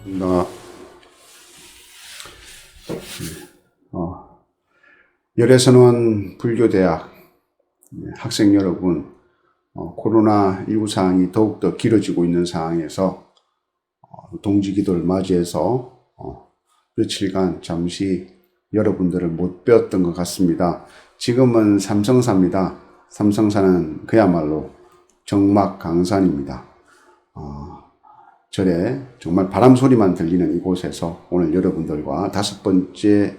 나 열애선원 불교대학 학생 여러분, 코로나19 상황이 더욱더 길어지고 있는 상황에서 동지기도를 맞이해서 며칠간 잠시 여러분들을 못 뵈었던 것 같습니다. 지금은 삼성사입니다. 삼성사는 그야말로 정막 강산입니다. 절에 정말 바람 소리만 들리는 이곳에서 오늘 여러분들과 5번째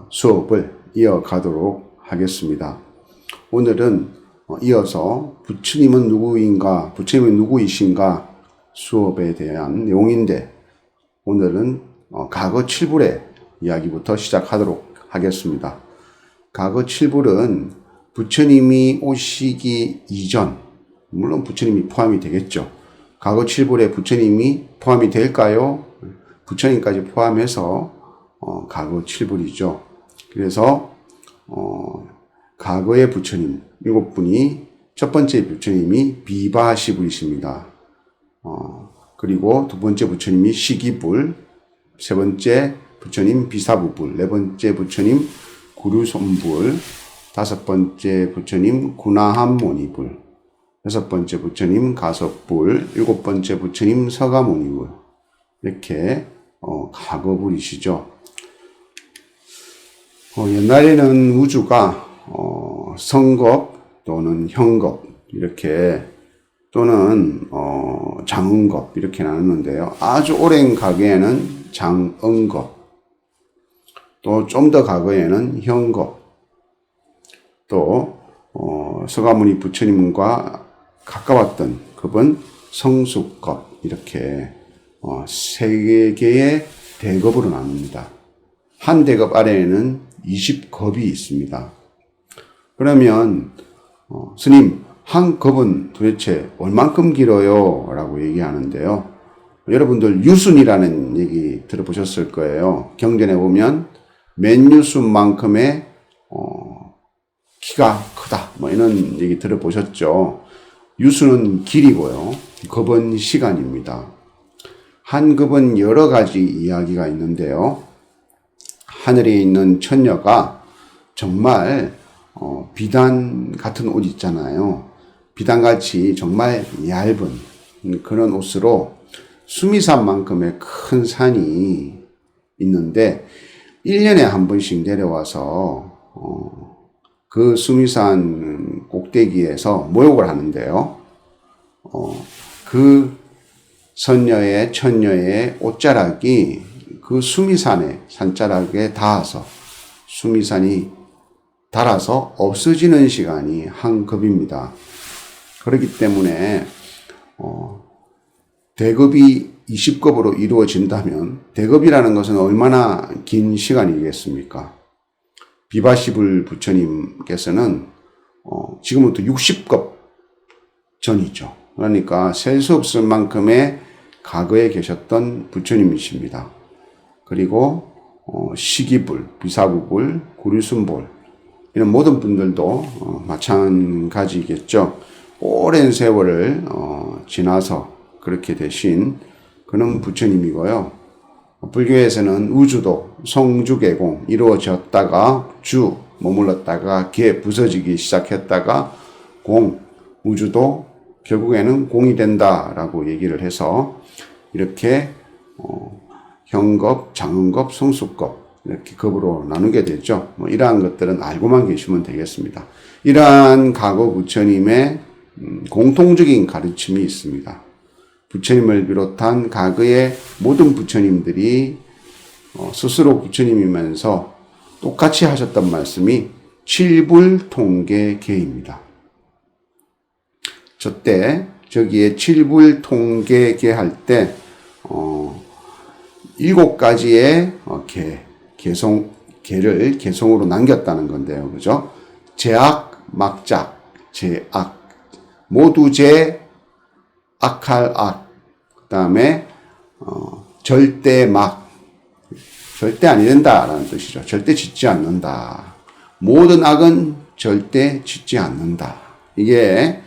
수업을 이어가도록 하겠습니다. 오늘은 이어서 부처님은 누구인가, 부처님은 누구이신가 수업에 대한 내용인데, 오늘은 과거 7불의 이야기부터 시작하도록 하겠습니다. 과거 7불은 부처님이 오시기 이전, 물론 부처님이 포함이 되겠죠. 과거 7불에 부처님이 포함이 될까요? 부처님까지 포함해서 과거 7불이죠. 그래서 과거의 부처님 7분이, 첫 번째 부처님이 비바시불이십니다. 그리고 두 번째 부처님이 시기불, 세 번째 부처님 비사부불, 네 번째 부처님 구류손불, 다섯 번째 부처님 구나함모니불, 여섯 번째 부처님 가섭불, 일곱 번째 부처님 서가모니불, 이렇게 과거불이시죠. 옛날에는 우주가 성겁 또는 형겁 이렇게, 또는 장응겁 이렇게 나누는데요. 아주 오랜 과거에는 장응겁, 또 좀 더 과거에는 형겁, 또 서가모니 부처님과 가까웠던 급은 성숙겁, 이렇게 세 개의 대급으로 나눕니다. 한 대급 아래에는 20급이 있습니다. 그러면 스님, 한 급은 도대체 얼만큼 길어요? 라고 얘기하는데요. 여러분들 유순이라는 얘기 들어보셨을 거예요. 경전에 보면 맨유순만큼의 키가 크다, 뭐 이런 얘기 들어보셨죠. 유수는 길이고요, 급은 시간입니다. 한 급은 여러 가지 이야기가 있는데요. 하늘에 있는 천녀가 정말 비단 같은 옷 있잖아요. 비단같이 정말 얇은 그런 옷으로 수미산만큼의 큰 산이 있는데 1년에 한 번씩 내려와서 그 수미산 꼭대기에서 모욕을 하는데요. 그 선녀의, 천녀의 옷자락이 그 수미산의 산자락에 닿아서, 수미산이 닳아서 없어지는 시간이 한 급입니다. 그렇기 때문에 대급이 20급으로 이루어진다면 대급이라는 것은 얼마나 긴 시간이겠습니까? 비바시불 부처님께서는 지금부터 60급 전이죠. 그러니까 셀 수 없을 만큼의 과거에 계셨던 부처님이십니다. 그리고 시기불, 비사부불, 구류순불, 이런 모든 분들도 마찬가지겠죠. 오랜 세월을 지나서 그렇게 되신 그런 부처님이고요. 불교에서는 우주도 성주개공 이루어졌다가 주 머물렀다가 개 부서지기 시작했다가 공, 우주도 결국에는 공이 된다라고 얘기를 해서 이렇게 형급, 장응급, 성숙급 이렇게 급으로 나누게 되죠. 이러한 것들은 알고만 계시면 되겠습니다. 이러한 과거 부처님의 공통적인 가르침이 있습니다. 부처님을 비롯한 과거의 모든 부처님들이 스스로 부처님이면서 똑같이 하셨던 말씀이 칠불통계계입니다. 저기에 칠불통계계 할 때 7가지의 계를 개성으로 남겼다는 건데요. 그죠? 제악, 막작, 제악, 모두 제 악할 악, 그 다음에 절대 막, 절대 아니 된다라는 뜻이죠. 절대 짓지 않는다. 모든 악은 절대 짓지 않는다. 이게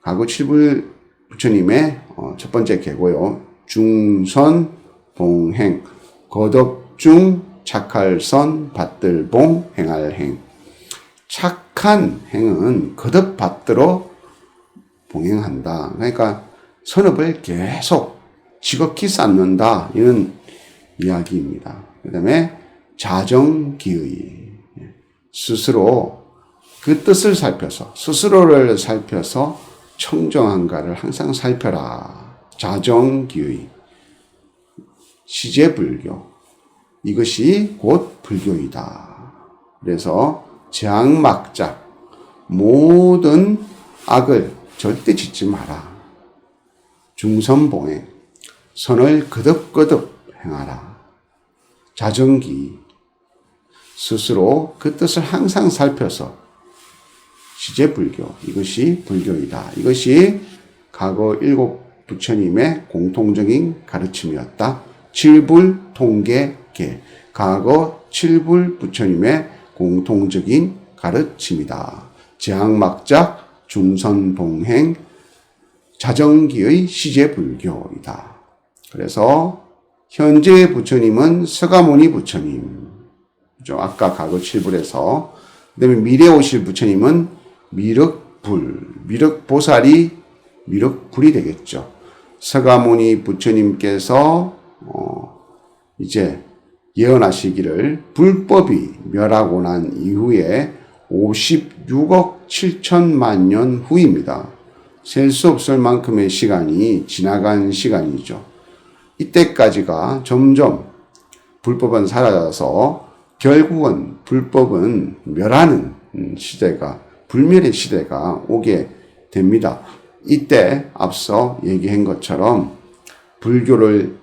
과거 칠불 부처님의 첫 번째 계고요. 중선, 봉행, 거덕중, 착할선, 받들봉, 행할행. 착한 행은 거듭 받들어 봉행한다. 그러니까 선업을 계속 지극히 쌓는다. 이런 이야기입니다. 그 다음에 자정기의. 스스로 그 뜻을 살펴서, 스스로를 살펴서 청정한가를 항상 살펴라. 자정기의. 시제불교. 이것이 곧 불교이다. 그래서 재앙막작. 모든 악을 절대 짓지 마라. 중선봉행. 선을 거듭거듭 행하라. 자정기. 스스로 그 뜻을 항상 살펴서 시제불교. 이것이 불교이다. 이것이 과거 일곱 부처님의 공통적인 가르침이었다. 칠불통계계. 과거 칠불 부처님의 공통적인 가르침이다. 재앙막작, 중선봉행, 자정기의 시제불교이다. 그래서 현재 부처님은 서가모니 부처님, 그죠? 아까 과거 칠불에서. 그 다음에 미래 오실 부처님은 미륵보살이 미륵불이 되겠죠. 서가모니 부처님께서 이제 예언하시기를 불법이 멸하고 난 이후에 56억 7천만 년 후입니다. 셀 수 없을 만큼의 시간이 지나간 시간이죠. 이때까지가 점점 불법은 사라져서 결국은 불법은 멸하는 시대가, 불멸의 시대가 오게 됩니다. 이때 앞서 얘기한 것처럼 불교를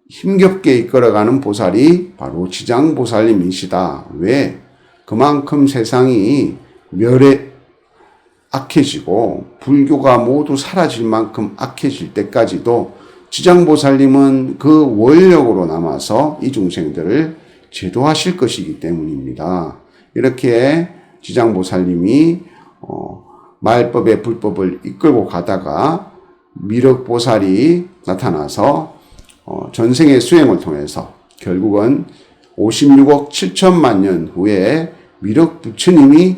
힘겹게 이끌어가는 보살이 바로 지장보살님이시다. 왜? 그만큼 세상이 멸에 악해지고 불교가 모두 사라질 만큼 악해질 때까지도 지장보살님은 그 원력으로 남아서 이 중생들을 제도하실 것이기 때문입니다. 이렇게 지장보살님이 말법의 불법을 이끌고 가다가 미륵보살이 나타나서 전생의 수행을 통해서 결국은 56억 7천만 년 후에 미륵 부처님이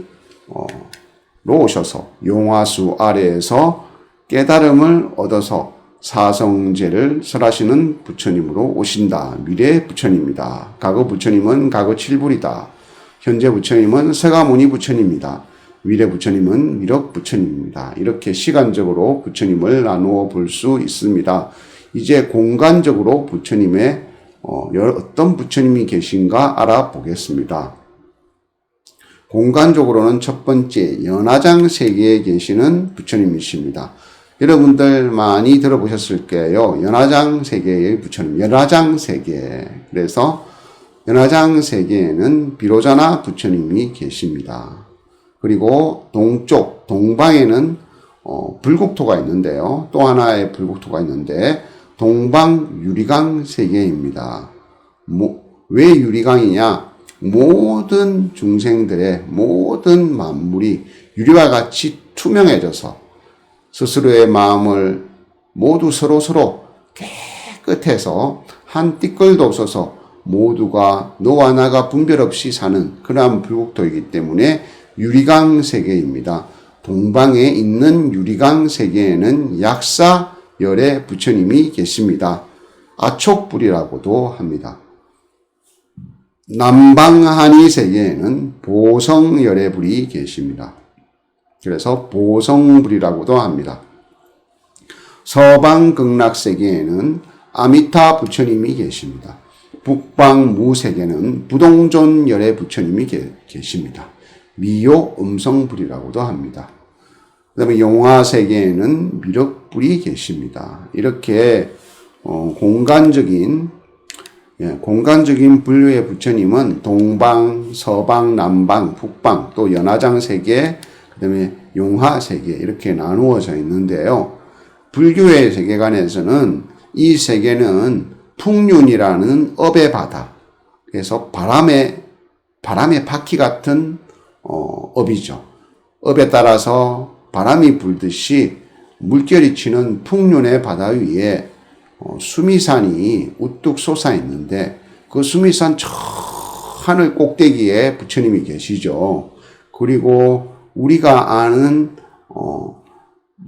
오셔서 용화수 아래에서 깨달음을 얻어서 사성제를 설하시는 부처님으로 오신다. 미래 부처님이다. 과거 부처님은 과거 칠불이다. 현재 부처님은 서가모니 부처님이다. 미래 부처님은 미륵 부처님입니다. 이렇게 시간적으로 부처님을 나누어 볼 수 있습니다. 이제 공간적으로 부처님의 어떤 부처님이 계신가 알아보겠습니다. 공간적으로는 첫 번째 연화장 세계에 계시는 부처님이십니다. 여러분들 많이 들어보셨을 거예요. 연화장 세계의 부처님, 연화장 세계. 그래서 연화장 세계에는 비로자나 부처님이 계십니다. 그리고 동쪽, 동방에는 불국토가 있는데요. 또 하나의 불국토가 있는데 동방 유리강 세계입니다. 왜 유리강이냐? 모든 중생들의 모든 만물이 유리와 같이 투명해져서 스스로의 마음을 모두 서로 깨끗해서 한 띠끌도 없어서 모두가 너와 나가 분별 없이 사는 그러한 불국토이기 때문에 유리강 세계입니다. 동방에 있는 유리강 세계에는 약사열의 부처님이 계십니다. 아촉불이라고도 합니다. 남방한의 세계에는 보성열의 불이 계십니다. 그래서 보성불이라고도 합니다. 서방극락 세계에는 아미타 부처님이 계십니다. 북방무세계는 부동존열의 부처님이 계십니다. 미요 음성불이라고도 합니다. 그 다음에 용화세계에는 미륵불이 계십니다. 이렇게 공간적인 분류의 부처님은 동방, 서방, 남방, 북방, 또 연화장 세계, 그 다음에 용화 세계 이렇게 나누어져 있는데요. 불교의 세계관에서는 이 세계는 풍륜이라는 업의 바다, 그래서 바람의 바퀴 같은 업이죠. 업에 따라서 바람이 불듯이 물결이 치는 풍륜의 바다 위에 수미산이 우뚝 솟아 있는데 그 수미산 저 하늘 꼭대기에 부처님이 계시죠. 그리고 우리가 아는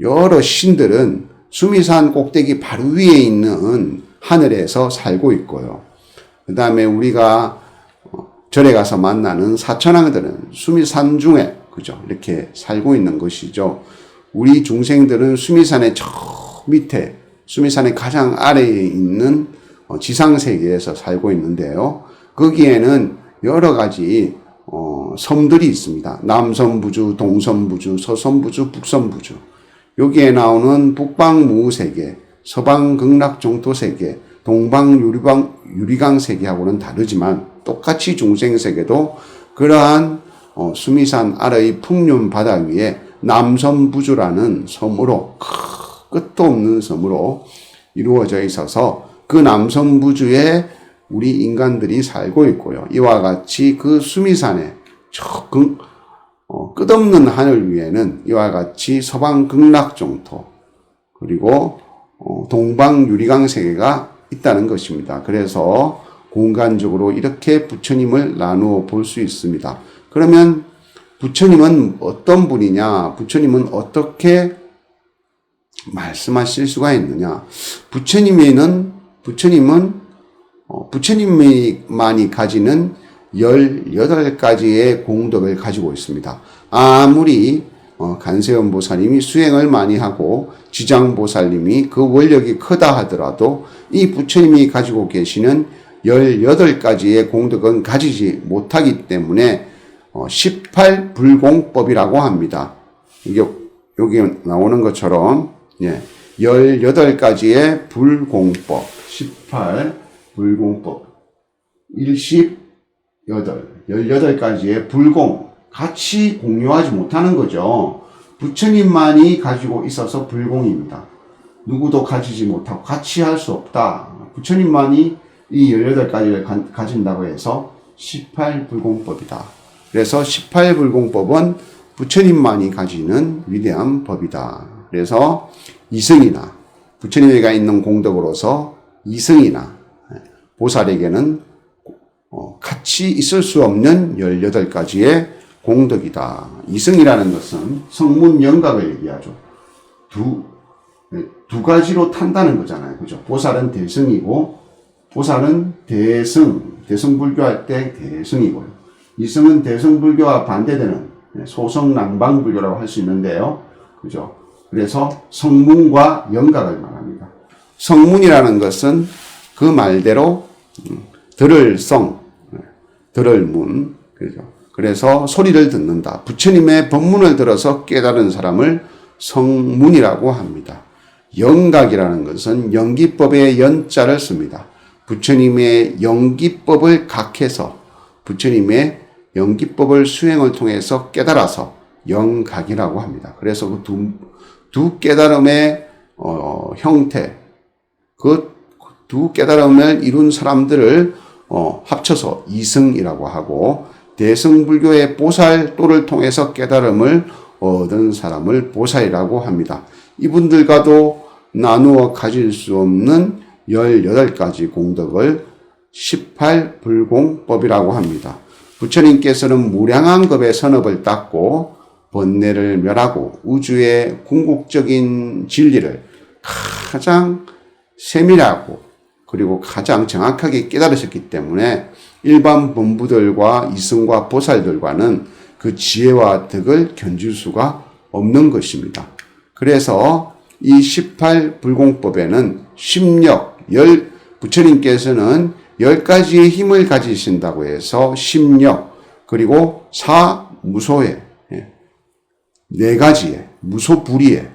여러 신들은 수미산 꼭대기 바로 위에 있는 하늘에서 살고 있고요. 그 다음에 우리가 절에 가서 만나는 사천왕들은 수미산 중에 그죠? 이렇게 살고 있는 것이죠. 우리 중생들은 수미산의 저 밑에, 수미산의 가장 아래에 있는 지상세계에서 살고 있는데요. 거기에는 여러 가지 섬들이 있습니다. 남섬부주, 동섬부주, 서섬부주, 북섬부주. 여기에 나오는 북방무세계, 서방극락종토세계, 동방유리강세계하고는 다르지만 똑같이 중생세계도 그러한 수미산 아래의 풍륜 바다 위에 남섬부주라는 섬으로 끝도 없는 섬으로 이루어져 있어서 그 남섬부주에 우리 인간들이 살고 있고요. 이와 같이 그 수미산에 끝없는 하늘 위에는 이와 같이 서방극락종토 그리고 동방유리강 세계가 있다는 것입니다. 그래서 공간적으로 이렇게 부처님을 나누어 볼 수 있습니다. 그러면 부처님은 어떤 분이냐? 부처님은 어떻게 말씀하실 수가 있느냐? 부처님만이 가지는 18가지의 공덕을 가지고 있습니다. 아무리 간세음 보살님이 수행을 많이 하고 지장보살님이 그 원력이 크다 하더라도 이 부처님이 가지고 계시는 18가지의 공덕은 가지지 못하기 때문에 18불공법이라고 합니다. 여기 나오는 것처럼 18가지의 불공법, 18불공법, 18가지의 불공, 같이 공유하지 못하는 거죠. 부처님만이 가지고 있어서 불공입니다. 누구도 가지지 못하고 같이 할 수 없다. 부처님만이 이 18가지를 가진다고 해서 18불공법이다. 그래서 18불공법은 부처님만이 가지는 위대한 법이다. 그래서 이승이나 부처님에게 있는 공덕으로서 이승이나 보살에게는 같이 있을 수 없는 18가지의 공덕이다. 이승이라는 것은 성문영각을 얘기하죠. 두 가지로 탄다는 거잖아요. 그죠? 보살은 대승이고, 보살은 대승불교할 때 대승이고요. 이승은 대승불교와 반대되는 소성낭방불교라고 할 수 있는데요. 그죠? 그래서 성문과 영각을 말합니다. 성문이라는 것은 그 말대로 들을 성, 들을 문, 그죠? 그래서 소리를 듣는다. 부처님의 법문을 들어서 깨달은 사람을 성문이라고 합니다. 영각이라는 것은 영기법의 연자를 씁니다. 부처님의 영기법을 각해서 부처님의 영기법을 수행을 통해서 깨달아서 영각이라고 합니다. 그래서 그 두 깨달음의 형태, 그 두 깨달음을 이룬 사람들을 합쳐서 이승이라고 하고, 대승불교의 보살도를 통해서 깨달음을 얻은 사람을 보살이라고 합니다. 이분들과도 나누어 가질 수 없는 18가지 공덕을 18불공법이라고 합니다. 부처님께서는 무량한 겁의 선업을 닦고 번뇌를 멸하고 우주의 궁극적인 진리를 가장 세밀하고 그리고 가장 정확하게 깨달으셨기 때문에 일반 범부들과 이승과 보살들과는 그 지혜와 덕을 견줄 수가 없는 것입니다. 그래서 이 18불공법에는 심력, 부처님께서는 10가지의 힘을 가지신다고 해서 심력, 그리고 사무소에, 4가지의 무소불위에,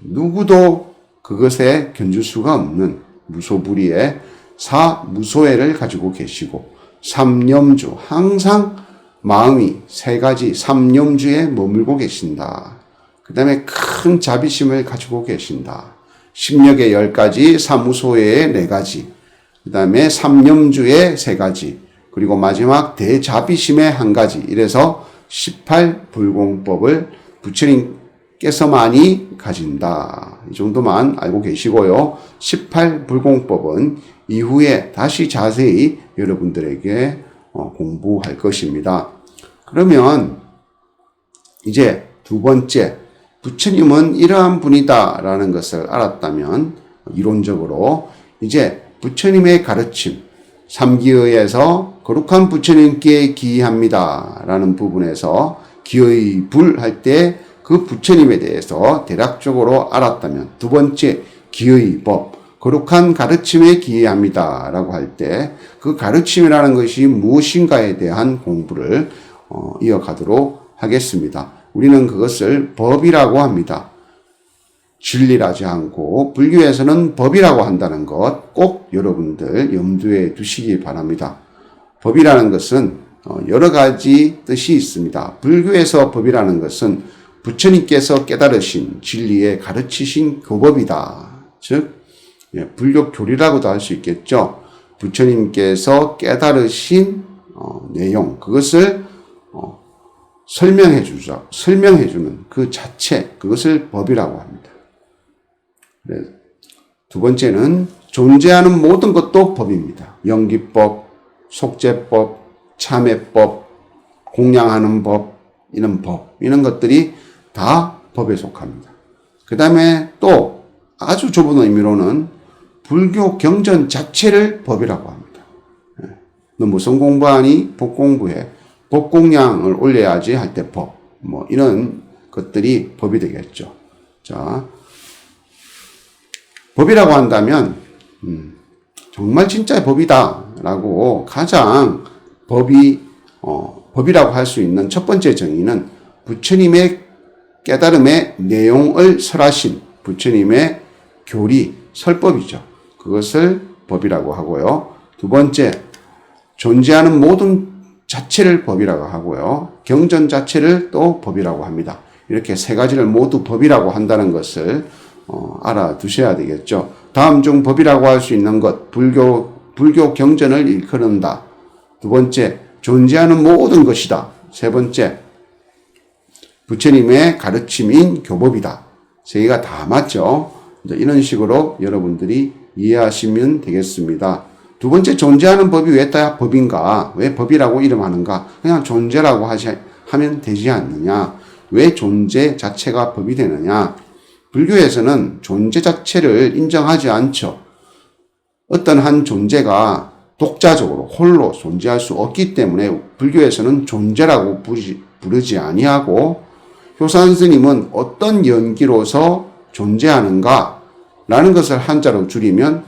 누구도 그것에 견줄 수가 없는 무소불위에 사무소회를 가지고 계시고, 삼념주, 항상 마음이 3가지 삼념주에 머물고 계신다. 그 다음에 큰 자비심을 가지고 계신다. 심력의 10가지, 사무소회의 4가지, 그 다음에 삼념주의 3가지, 그리고 마지막 대자비심의 1가지. 이래서 18불공법을 부처님께서만이 가진다. 이 정도만 알고 계시고요. 18불공법은 이후에 다시 자세히 여러분들에게 공부할 것입니다. 그러면 이제 두 번째, 부처님은 이러한 분이다라는 것을 알았다면 이론적으로 이제 부처님의 가르침, 삼기의에서 거룩한 부처님께 기합니다 라는 부분에서 기의 불 할 때 그 부처님에 대해서 대략적으로 알았다면, 두 번째 기의 법, 거룩한 가르침에 기합니다 라고 할 때 그 가르침이라는 것이 무엇인가에 대한 공부를 이어가도록 하겠습니다. 우리는 그것을 법이라고 합니다. 진리라지 않고 불교에서는 법이라고 한다는 것 꼭 여러분들 염두에 두시기 바랍니다. 법이라는 것은 여러 가지 뜻이 있습니다. 불교에서 법이라는 것은 부처님께서 깨달으신 진리에 가르치신 교법이다. 즉 불교 교리라고도 할 수 있겠죠. 부처님께서 깨달으신 내용, 그것을 설명해주는 그 자체, 그것을 법이라고 합니다. 두 번째는 존재하는 모든 것도 법입니다. 연기법, 속죄법, 참회법, 공양하는 법, 이런 것들이 다 법에 속합니다. 그 다음에 또 아주 좁은 의미로는 불교 경전 자체를 법이라고 합니다. 너 무슨 공부하니? 법 공부해. 법 공양을 올려야지 할 때 법. 이런 것들이 법이 되겠죠. 자, 법이라고 한다면, 정말 진짜 법이다. 라고 가장 법이라고 할 수 있는 첫 번째 정의는 부처님의 깨달음의 내용을 설하신 부처님의 교리, 설법이죠. 그것을 법이라고 하고요. 두 번째, 존재하는 모든 자체를 법이라고 하고요. 경전 자체를 또 법이라고 합니다. 이렇게 세 가지를 모두 법이라고 한다는 것을 알아두셔야 되겠죠. 다음 중 법이라고 할 수 있는 것, 불교 경전을 일컬는다. 두 번째, 존재하는 모든 것이다. 세 번째, 부처님의 가르침인 교법이다. 세 개가 다 맞죠. 이런 식으로 여러분들이 이해하시면 되겠습니다. 두 번째, 존재하는 법이 왜 다 법인가? 왜 법이라고 이름하는가? 그냥 존재라고 하면 되지 않느냐? 왜 존재 자체가 법이 되느냐? 불교에서는 존재 자체를 인정하지 않죠. 어떤 한 존재가 독자적으로 홀로 존재할 수 없기 때문에 불교에서는 존재라고 부르지 아니하고, 효산 스님은 어떤 연기로서 존재하는가? 라는 것을 한자로 줄이면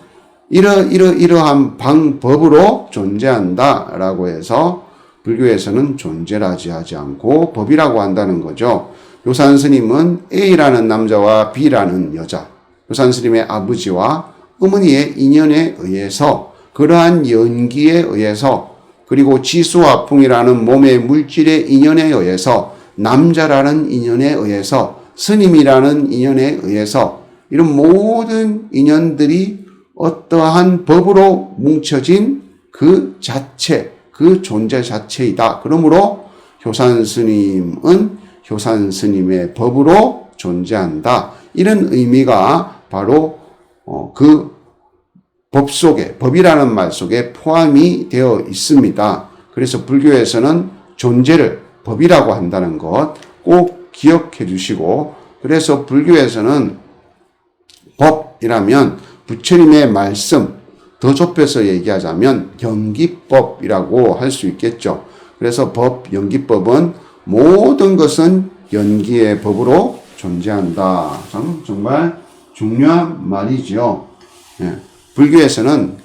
이러한 방법으로 존재한다 라고 해서 불교에서는 존재라지 하지 않고 법이라고 한다는 거죠. 효산 스님은 A라는 남자와 B라는 여자, 효산 스님의 아버지와 어머니의 인연에 의해서, 그러한 연기에 의해서, 그리고 지수화풍이라는 몸의 물질의 인연에 의해서, 남자라는 인연에 의해서, 스님이라는 인연에 의해서, 이런 모든 인연들이 어떠한 법으로 뭉쳐진 그 자체, 그 존재 자체이다. 그러므로 효산 스님은 효산 스님의 법으로 존재한다. 이런 의미가 바로 그 법 속에, 법이라는 말 속에 포함이 되어 있습니다. 그래서 불교에서는 존재를 법이라고 한다는 것 꼭 기억해 주시고, 그래서 불교에서는 법이라면 부처님의 말씀, 더 좁혀서 얘기하자면 연기법이라고 할 수 있겠죠. 그래서 연기법은 모든 것은 연기의 법으로 존재한다. 정말 중요한 말이죠. 불교에서는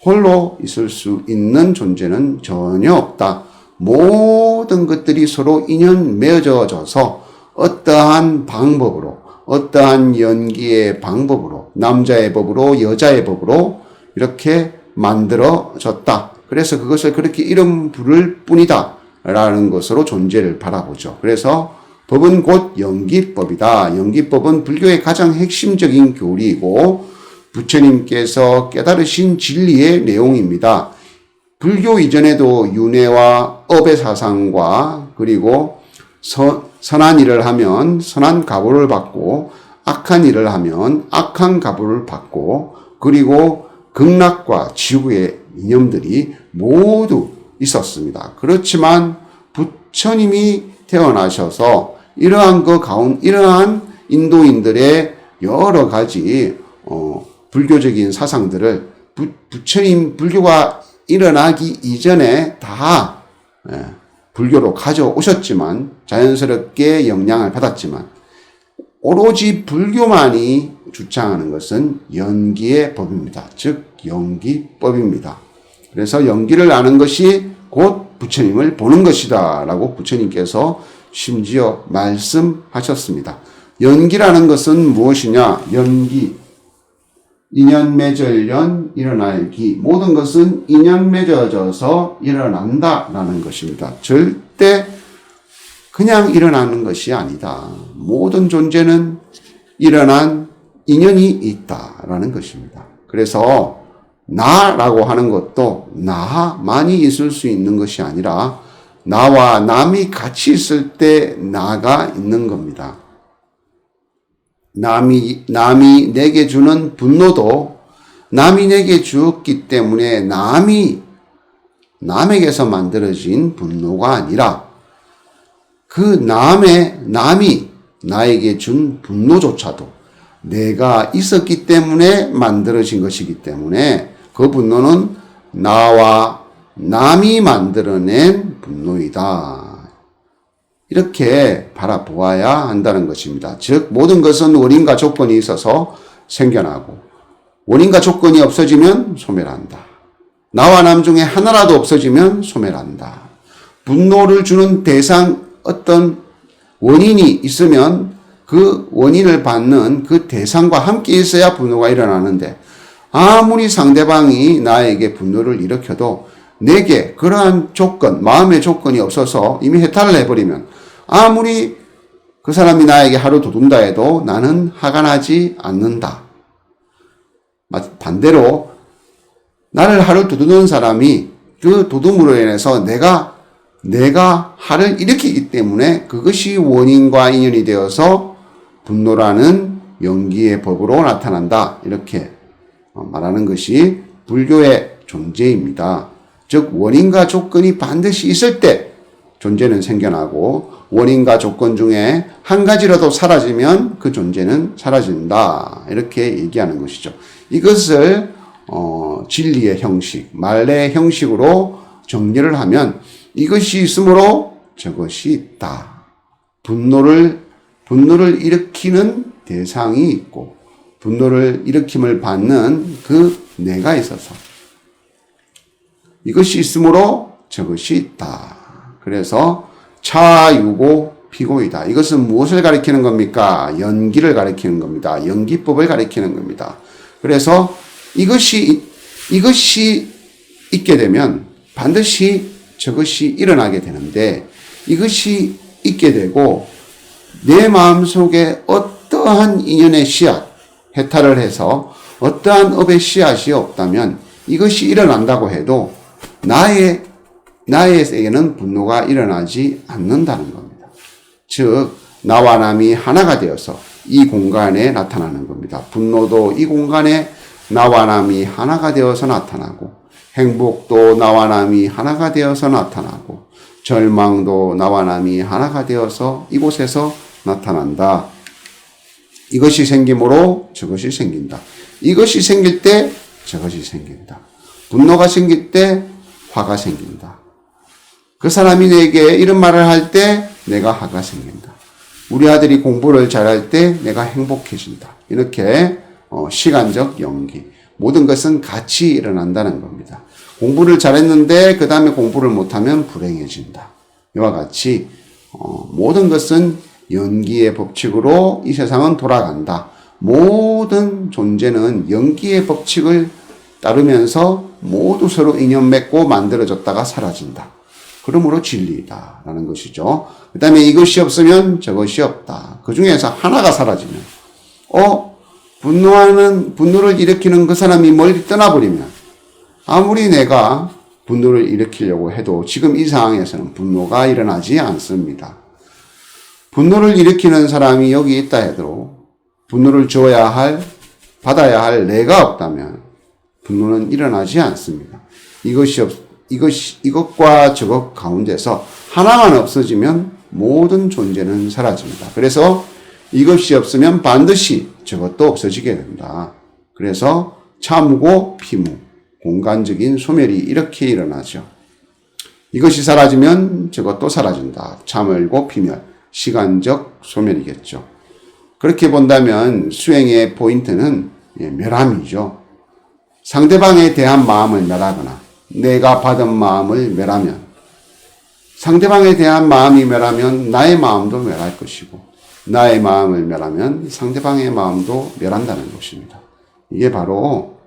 홀로 있을 수 있는 존재는 전혀 없다. 모든 것들이 서로 인연 맺어져서 어떠한 방법으로, 어떠한 연기의 방법으로, 남자의 법으로, 여자의 법으로 이렇게 만들어졌다. 그래서 그것을 그렇게 이름 부를 뿐이다 라는 것으로 존재를 바라보죠. 그래서 법은 곧 연기법이다. 연기법은 불교의 가장 핵심적인 교리이고 부처님께서 깨달으신 진리의 내용입니다. 불교 이전에도 윤회와 업의 사상과 그리고 선한 일을 하면 선한 가보를 받고 악한 일을 하면 악한 값을 받고, 그리고 극락과 지옥의 이념들이 모두 있었습니다. 그렇지만 부처님이 태어나셔서 이러한 인도인들의 여러 가지 불교적인 사상들을 불교가 일어나기 이전에 다 불교로 가져오셨지만, 자연스럽게 영향을 받았지만, 오로지 불교만이 주창하는 것은 연기의 법입니다. 즉 연기법입니다. 그래서 연기를 아는 것이 곧 부처님을 보는 것이다 라고 부처님께서 심지어 말씀하셨습니다. 연기라는 것은 무엇이냐? 연기, 인연 맺을연 일어나기, 모든 것은 인연 맺어져서 일어난다 라는 것입니다. 절대 그냥 일어나는 것이 아니다. 모든 존재는 일어난 인연이 있다라는 것입니다. 그래서 나라고 하는 것도 나만이 있을 수 있는 것이 아니라 나와 남이 같이 있을 때 나가 있는 겁니다. 남이 내게 주는 분노도 남이 내게 주었기 때문에 남에게서 만들어진 분노가 아니라 그 남이 나에게 준 분노조차도 내가 있었기 때문에 만들어진 것이기 때문에 그 분노는 나와 남이 만들어낸 분노이다. 이렇게 바라보아야 한다는 것입니다. 즉 모든 것은 원인과 조건이 있어서 생겨나고, 원인과 조건이 없어지면 소멸한다. 나와 남 중에 하나라도 없어지면 소멸한다. 분노를 주는 대상, 어떤 원인이 있으면 그 원인을 받는 그 대상과 함께 있어야 분노가 일어나는데, 아무리 상대방이 나에게 분노를 일으켜도 내게 그러한 조건, 마음의 조건이 없어서 이미 해탈을 해버리면, 아무리 그 사람이 나에게 하루 도둔다 해도 나는 화가 나지 않는다. 반대로 나를 하루 도두는 사람이 그 도둠으로 인해서 내가 화를 일으키기 때문에 그것이 원인과 인연이 되어서 분노라는 연기의 법으로 나타난다. 이렇게 말하는 것이 불교의 존재입니다. 즉 원인과 조건이 반드시 있을 때 존재는 생겨나고, 원인과 조건 중에 한 가지라도 사라지면 그 존재는 사라진다. 이렇게 얘기하는 것이죠. 이것을 진리의 형식, 말의 형식으로 정리를 하면 이것이 있으므로 저것이 있다. 분노를 일으키는 대상이 있고, 분노를 일으킴을 받는 그 내가 있어서 이것이 있으므로 저것이 있다. 그래서 차유고 피고이다. 이것은 무엇을 가리키는 겁니까? 연기를 가리키는 겁니다. 연기법을 가리키는 겁니다. 그래서 이것이 있게 되면 반드시 저것이 일어나게 되는데, 이것이 있게 되고 내 마음속에 어떠한 인연의 씨앗, 해탈을 해서 어떠한 업의 씨앗이 없다면 이것이 일어난다고 해도 나에게는 분노가 일어나지 않는다는 겁니다. 즉 나와 남이 하나가 되어서 이 공간에 나타나는 겁니다. 분노도 이 공간에 나와 남이 하나가 되어서 나타나고, 행복도 나와 남이 하나가 되어서 나타나고, 절망도 나와 남이 하나가 되어서 이곳에서 나타난다. 이것이 생김으로 저것이 생긴다. 이것이 생길 때 저것이 생긴다. 분노가 생길 때 화가 생긴다. 그 사람이 내게 이런 말을 할 때 내가 화가 생긴다. 우리 아들이 공부를 잘할 때 내가 행복해진다. 이렇게 시간적 연기, 모든 것은 같이 일어난다는 겁니다. 공부를 잘했는데 그 다음에 공부를 못하면 불행해진다. 이와 같이 모든 것은 연기의 법칙으로 이 세상은 돌아간다. 모든 존재는 연기의 법칙을 따르면서 모두 서로 인연 맺고 만들어졌다가 사라진다. 그러므로 진리이다 라는 것이죠. 그 다음에 이것이 없으면 저것이 없다. 그 중에서 하나가 사라지면, 분노를 일으키는 그 사람이 멀리 떠나버리면, 아무리 내가 분노를 일으키려고 해도 지금 이 상황에서는 분노가 일어나지 않습니다. 분노를 일으키는 사람이 여기 있다 해도 분노를 받아야 할 내가 없다면 분노는 일어나지 않습니다. 이것과 저것 가운데서 하나만 없어지면 모든 존재는 사라집니다. 그래서 이것이 없으면 반드시 저것도 없어지게 된다. 그래서 참무, 피무, 공간적인 소멸이 이렇게 일어나죠. 이것이 사라지면 저것도 사라진다. 참을고 피멸, 시간적 소멸이겠죠. 그렇게 본다면 수행의 포인트는 멸함이죠. 상대방에 대한 마음을 멸하거나 내가 받은 마음을 멸하면, 상대방에 대한 마음이 멸하면 나의 마음도 멸할 것이고, 나의 마음을 멸하면 상대방의 마음도 멸한다는 것입니다. 이게 바로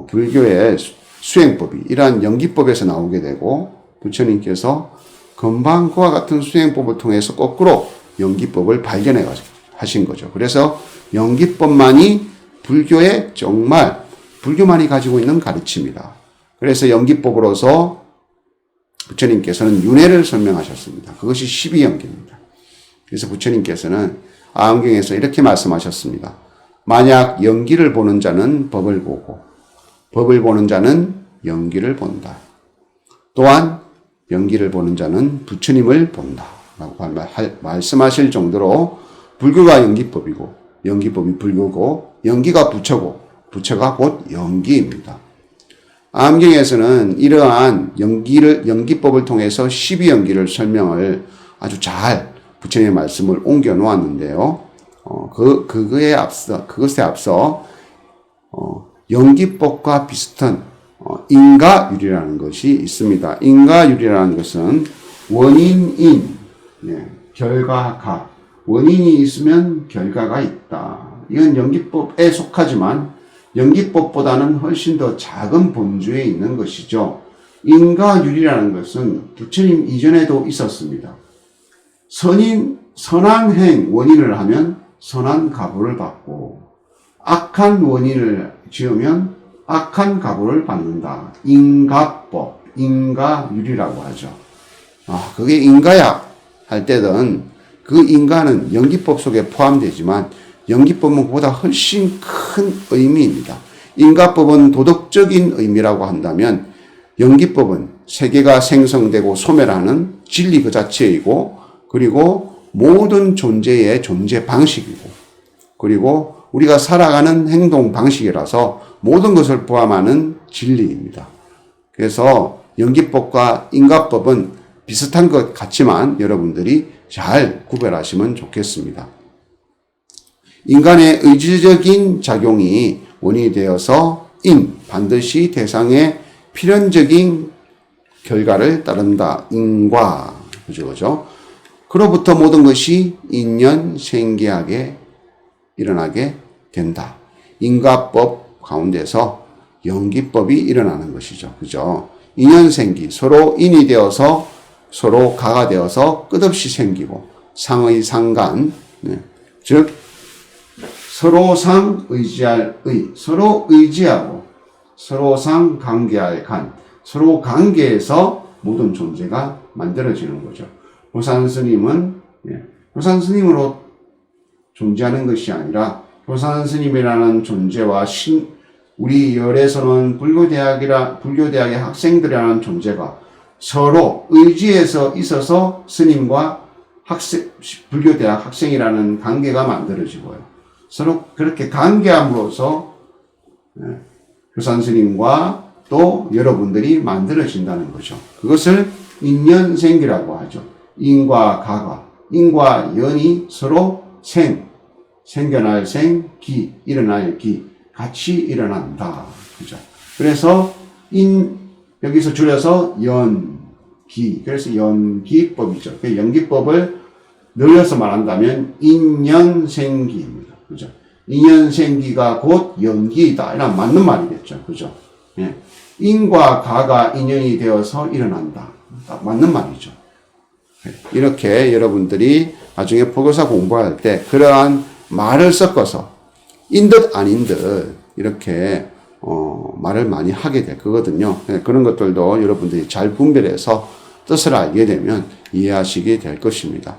불교의 수행법이 이러한 연기법에서 나오게 되고, 부처님께서 금방 그와 같은 수행법을 통해서 거꾸로 연기법을 발견해 하신 거죠. 그래서 연기법만이 불교의 정말 불교만이 가지고 있는 가르침이다. 그래서 연기법으로서 부처님께서는 윤회를 설명하셨습니다. 그것이 12연기입니다. 그래서 부처님께서는 아흥경에서 이렇게 말씀하셨습니다. 만약 연기를 보는 자는 법을 보고 법을 보는 자는 연기를 본다. 또한 연기를 보는 자는 부처님을 본다. 라고 말씀하실 정도로 불교가 연기법이고 연기법이 불교고 연기가 부처고 부처가 곧 연기입니다. 아흥경에서는 이러한 연기법을 통해서 12연기를 설명을 아주 잘 부처님의 말씀을 옮겨 놓았는데요. 그것에 앞서 연기법과 비슷한 인가율이라는 것이 있습니다. 인가율이라는 것은 원인인, 결과가, 원인이 있으면 결과가 있다. 이건 연기법에 속하지만 연기법보다는 훨씬 더 작은 범주에 있는 것이죠. 인가율이라는 것은 부처님 이전에도 있었습니다. 선한 행 원인을 하면 선한 가보를 받고, 악한 원인을 지으면 악한 가보를 받는다. 인가법, 인가율이라고 하죠. 그게 인가야 할 때는 그 인가는 연기법 속에 포함되지만 연기법은 그보다 훨씬 큰 의미입니다. 인가법은 도덕적인 의미라고 한다면 연기법은 세계가 생성되고 소멸하는 진리 그 자체이고, 그리고 모든 존재의 존재 방식이고, 그리고 우리가 살아가는 행동 방식이라서 모든 것을 포함하는 진리입니다. 그래서 연기법과 인가법은 비슷한 것 같지만 여러분들이 잘 구별하시면 좋겠습니다. 인간의 의지적인 작용이 원인이 되어서 반드시 대상의 필연적인 결과를 따른다. 인과. 그죠? 그로부터 모든 것이 인연생기하게 일어나게 된다. 인과법 가운데서 연기법이 일어나는 것이죠. 그죠? 인연생기, 서로 인이 되어서 서로 가가 되어서 끝없이 생기고, 상의 상간, 즉 서로상 의지할 의, 서로 의지하고 서로상 관계할 간, 서로 관계에서 모든 존재가 만들어지는 거죠. 효산 스님으로 존재하는 것이 아니라 효산 스님이라는 존재와 우리 열에서는 불교대학의 학생들이라는 존재가 서로 의지에서 있어서 스님과 불교대학 학생이라는 관계가 만들어지고요. 서로 그렇게 관계함으로써 효산 스님과 또 여러분들이 만들어진다는 거죠. 그것을 인연생기라고 하죠. 인과 가가, 인과 연이 서로 생겨날 기, 일어날 기, 같이 일어난다. 그죠? 그래서 여기서 줄여서 연기, 그래서 연기법이죠. 그 연기법을 늘려서 말한다면 인연생기입니다. 그죠? 인연생기가 곧 연기이다. 이런 맞는 말이겠죠. 그죠? 인과 가가 인연이 되어서 일어난다. 맞는 말이죠. 이렇게 여러분들이 나중에 포교사 공부할 때 그러한 말을 섞어서 인듯 아닌 듯 이렇게 말을 많이 하게 될 거거든요. 그런 것들도 여러분들이 잘 분별해서 뜻을 알게 되면 이해하시게 될 것입니다.